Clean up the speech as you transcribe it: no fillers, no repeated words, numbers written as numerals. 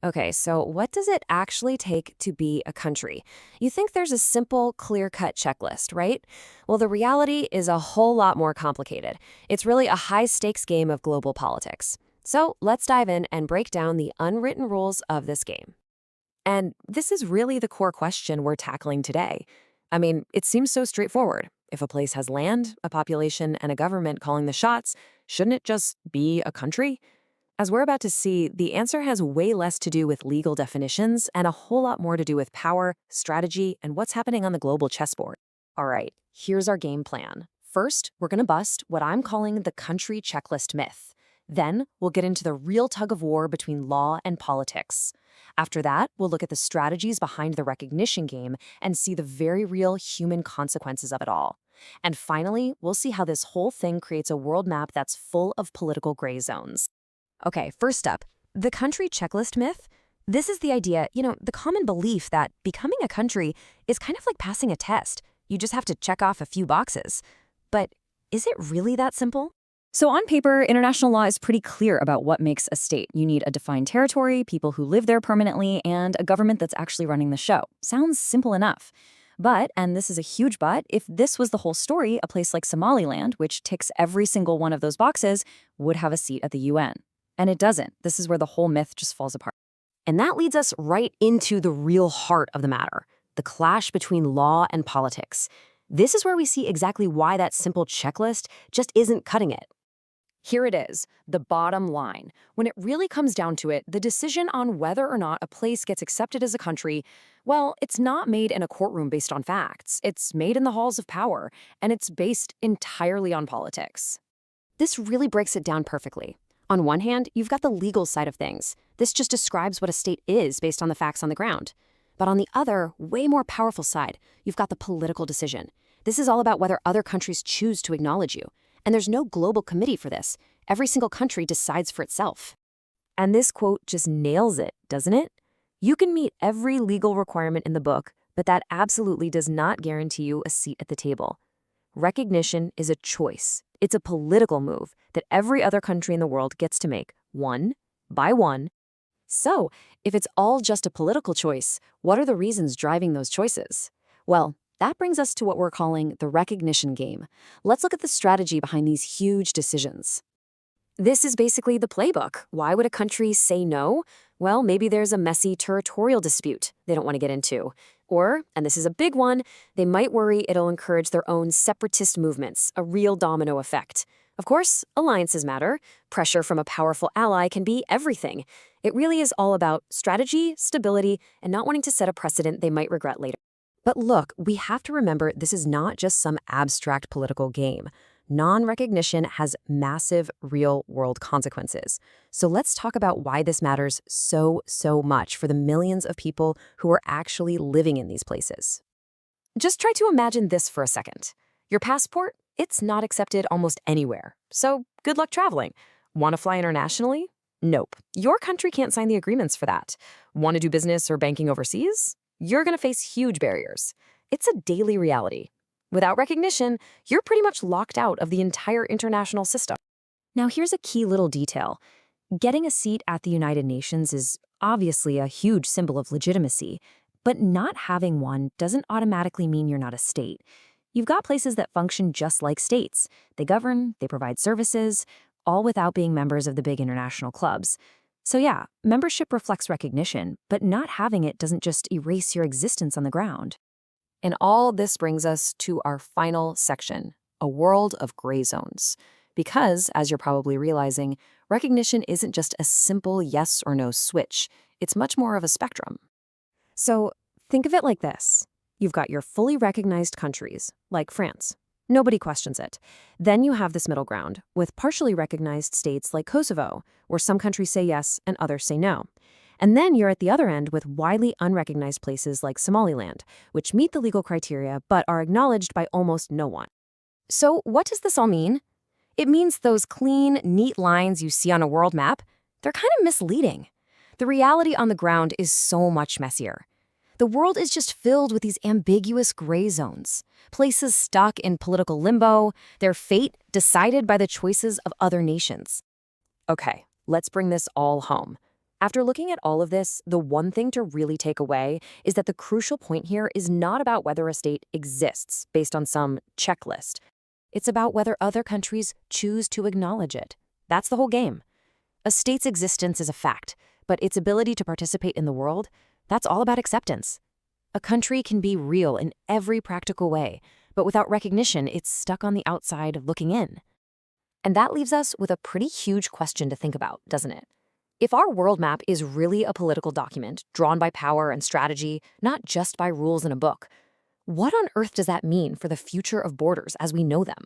Okay, so what does it actually take to be a country? You think there's a simple, clear-cut checklist, right? Well, the reality is a whole lot more complicated. It's really a high-stakes game of global politics. So let's dive in and break down the unwritten rules of this game. And this is really the core question we're tackling today. I mean, it seems so straightforward. If a place has land, a population, and a government calling the shots, shouldn't it just be a country? As we're about to see, the answer has way less to do with legal definitions and a whole lot more to do with power, strategy, and what's happening on the global chessboard. All right, here's our game plan. First, we're going to bust what I'm calling the country checklist myth. Then, we'll get into the real tug of war between law and politics. After that, we'll look at the strategies behind the recognition game and see the very real human consequences of it all. And finally, we'll see how this whole thing creates a world map that's full of political gray zones. Okay, first up, the country checklist myth. This is the idea, the common belief that becoming a country is kind of like passing a test. You just have to check off a few boxes. But is it really that simple? So on paper, international law is pretty clear about what makes a state. You need a defined territory, people who live there permanently, and a government that's actually running the show. Sounds simple enough. But, and this is a huge but, if this was the whole story, a place like Somaliland, which ticks every single one of those boxes, would have a seat at the UN. And it doesn't. This is where the whole myth just falls apart. And that leads us right into the real heart of the matter, the clash between law and politics. This is where we see exactly why that simple checklist just isn't cutting it. Here it is, the bottom line. When it really comes down to it, the decision on whether or not a place gets accepted as a country, well, it's not made in a courtroom based on facts. It's made in the halls of power, and it's based entirely on politics. This really breaks it down perfectly. On one hand, you've got the legal side of things. This just describes what a state is based on the facts on the ground. But on the other, way more powerful side, you've got the political decision. This is all about whether other countries choose to acknowledge you. And there's no global committee for this. Every single country decides for itself. And this quote just nails it, doesn't it? You can meet every legal requirement in the book, but that absolutely does not guarantee you a seat at the table. Recognition is a choice. It's a political move that every other country in the world gets to make, one by one. So, if it's all just a political choice, what are the reasons driving those choices? Well, that brings us to what we're calling the recognition game. Let's look at the strategy behind these huge decisions. This is basically the playbook. Why would a country say no? Well, maybe there's a messy territorial dispute they don't want to get into. Or, and this is a big one, they might worry it'll encourage their own separatist movements, a real domino effect. Of course, alliances matter. Pressure from a powerful ally can be everything. It really is all about strategy, stability, and not wanting to set a precedent they might regret later. But look, we have to remember this is not just some abstract political game. Non-recognition has massive real-world consequences. So let's talk about why this matters so much for the millions of people who are actually living in these places. Just try to imagine this for a second. Your passport, it's not accepted almost anywhere. So good luck traveling. Want to fly internationally? Nope. Your country can't sign the agreements for that. Want to do business or banking overseas? You're going to face huge barriers. It's a daily reality. Without recognition, you're pretty much locked out of the entire international system. Now, here's a key little detail. Getting a seat at the United Nations is obviously a huge symbol of legitimacy, but not having one doesn't automatically mean you're not a state. You've got places that function just like states. They govern, they provide services, all without being members of the big international clubs. So yeah, membership reflects recognition, but not having it doesn't just erase your existence on the ground. And all this brings us to our final section, a world of gray zones. Because, as you're probably realizing, recognition isn't just a simple yes or no switch. It's much more of a spectrum. So think of it like this. You've got your fully recognized countries, like France. Nobody questions it. Then you have this middle ground, with partially recognized states like Kosovo, where some countries say yes and others say no. And then you're at the other end with widely unrecognized places like Somaliland, which meet the legal criteria but are acknowledged by almost no one. So what does this all mean? It means those clean, neat lines you see on a world map, they're kind of misleading. The reality on the ground is so much messier. The world is just filled with these ambiguous gray zones, places stuck in political limbo, their fate decided by the choices of other nations. Okay, let's bring this all home. After looking at all of this, the one thing to really take away is that the crucial point here is not about whether a state exists based on some checklist. It's about whether other countries choose to acknowledge it. That's the whole game. A state's existence is a fact, but its ability to participate in the world, that's all about acceptance. A country can be real in every practical way, but without recognition, it's stuck on the outside looking in. And that leaves us with a pretty huge question to think about, doesn't it? If our world map is really a political document drawn by power and strategy, not just by rules in a book, what on earth does that mean for the future of borders as we know them?